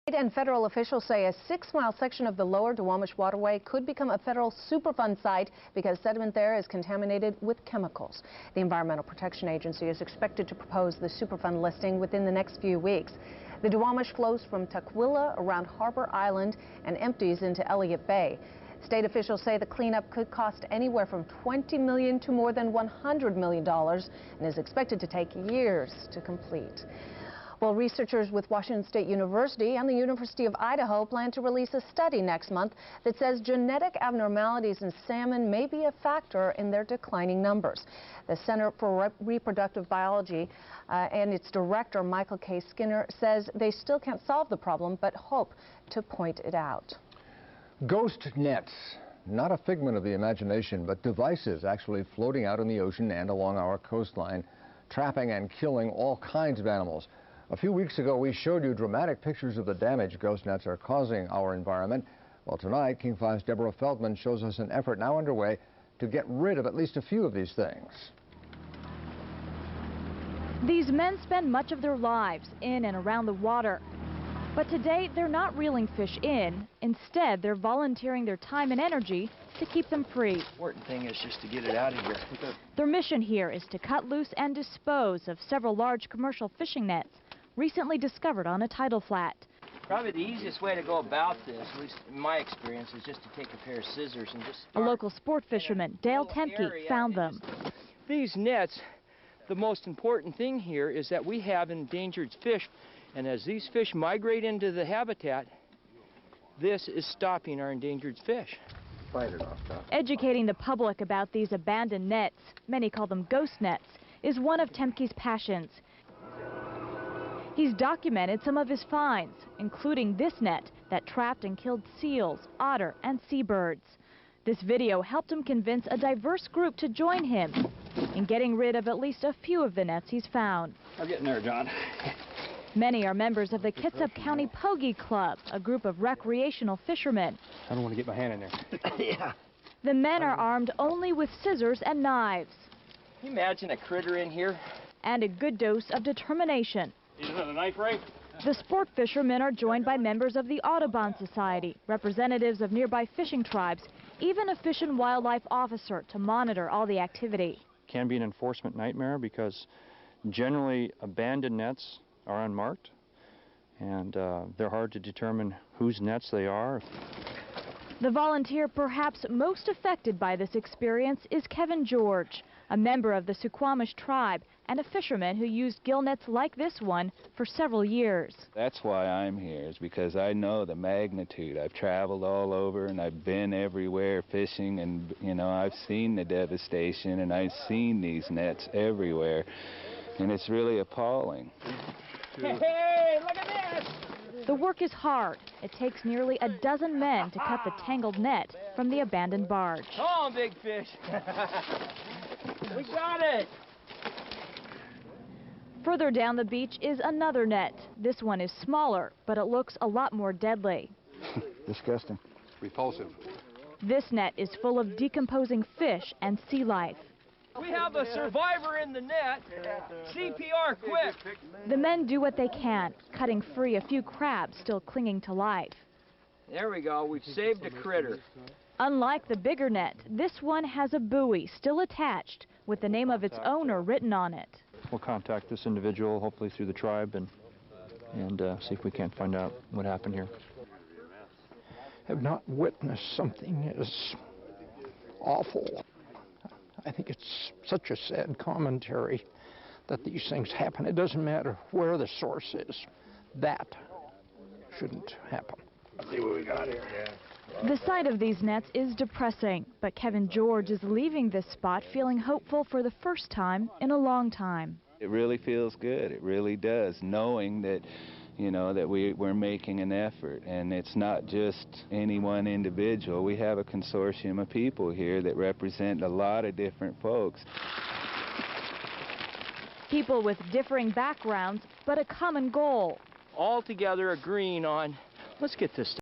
State and federal officials say a 6-mile section of the lower Duwamish waterway could become a federal Superfund site because sediment there is contaminated with chemicals. The Environmental Protection Agency is expected to propose the Superfund listing within the next few weeks. The Duwamish flows from Tukwila around Harbor Island and empties into Elliott Bay. State officials say the cleanup could cost anywhere from $20 million to more than $100 million and is expected to take years to complete. Well, researchers with Washington State University and the University of Idaho plan to release a study next month that says genetic abnormalities in salmon may be a factor in their declining numbers. The Center for Reproductive Biology and its director, Michael K. Skinner, says they still can't solve the problem but hope to point it out. Ghost nets, not a figment of the imagination, but devices actually floating out in the ocean and along our coastline, trapping and killing all kinds of animals. A few weeks ago, we showed you dramatic pictures of the damage ghost nets are causing our environment. Well, tonight, King 5's Deborah Feldman shows us an effort now underway to get rid of at least a few of these things. These men spend much of their lives in and around the water. But today, they're not reeling fish in. Instead, they're volunteering their time and energy to keep them free. The important thing is just to get it out of here. Their mission here is to cut loose and dispose of several large commercial fishing nets recently discovered on a tidal flat. Probably the easiest way to go about this, at least in my experience, is just to take a pair of scissors and just A local sport fisherman, Dale TMKey, found them. These nets, the most important thing here is that we have endangered fish, and as these fish migrate into the habitat, this is stopping our endangered fish. Educating the public about these abandoned nets, many call them ghost nets, is one of TMKey's passions. He's documented some of his finds, including this net that trapped and killed seals, otter, and seabirds. This video helped him convince a diverse group to join him in getting rid of at least a few of the nets he's found. I'm getting there, John. Many are members of the Kitsap County Pogie Club, a group of recreational fishermen. I don't want to get my hand in there. Yeah. The men are armed only with scissors and knives. Can you imagine a critter in here? And a good dose of determination. Need another knife, Ray? The sport fishermen are joined by members of the Audubon Society, representatives of nearby fishing tribes, even a Fish and Wildlife officer to monitor all the activity. Can be an enforcement nightmare because generally abandoned nets are unmarked and they're hard to determine whose nets they are. The volunteer perhaps most affected by this experience is Kevin George, a member of the Suquamish tribe and a fisherman who used gill nets like this one for several years. That's why I'm here, is because I know the magnitude. I've traveled all over and I've been everywhere fishing, and you know, I've seen the devastation and I've seen these nets everywhere, and it's really appalling. Hey, look at this! The work is hard. It takes nearly a dozen men to cut the tangled net from the abandoned barge. Come on, big fish. We got it. Further down the beach is another net. This one is smaller, but it looks a lot more deadly. Disgusting. Repulsive. This net is full of decomposing fish and sea life. We have a survivor in the net. CPR, quick. The men do what they can, cutting free a few crabs still clinging to life. There we go. We've saved a critter. Unlike the bigger net, this one has a buoy still attached with the name of its owner written on it. We'll contact this individual, hopefully through the tribe, and see if we can't find out what happened here. Have not witnessed something as awful. I think it's such a sad commentary that these things happen. It doesn't matter where the source is. That shouldn't happen. Let's see what we got here. The sight of these nets is depressing, but Kevin George is leaving this spot feeling hopeful for the first time in a long time. It really feels good. It really does, knowing that, you know, that we're making an effort, and it's not just any one individual. We have a consortium of people here that represent a lot of different folks. People with differing backgrounds, but a common goal. All together agreeing on, let's get this